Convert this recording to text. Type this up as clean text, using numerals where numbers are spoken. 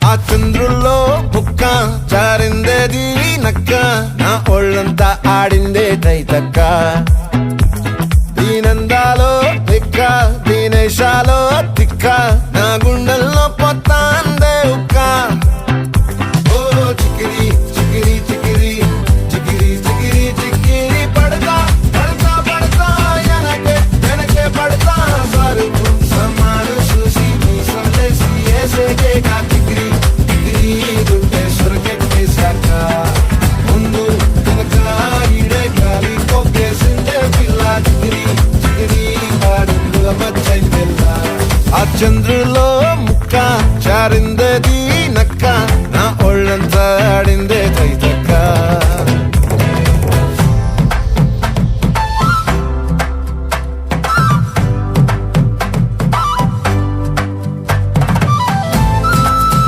ఆ చంద్రుల్లో బుక్క జారిందేది నక్క నా ఒళ్ళంతా ఆడిందే తైతక్క దీనందాలో లెక్క దీనేశాలో తిక్క నా గుండెల్లో పొత్తాందే ఉక్క ఓ చికిరి చికిరి చికిరి చికిరి చికిరి చికిరి పడతా పడతా పడతా వెనకే వెనకే పడతా సరుకు సమాను చూసి మీ సందేశి ఏసేకే కా చికిరి చికిరి దుడ్డే సురకెట్టేశాక ముందు వెనక ఈడే గాలి కొక్కేసిందే పిల్ల చికిరి చికిరి ఆడుల మచ్చై పిల్ల ఆ చంద్రులో ముక్క జారిందేది నక్క నా ఒళ్ళంతా ఆడిందే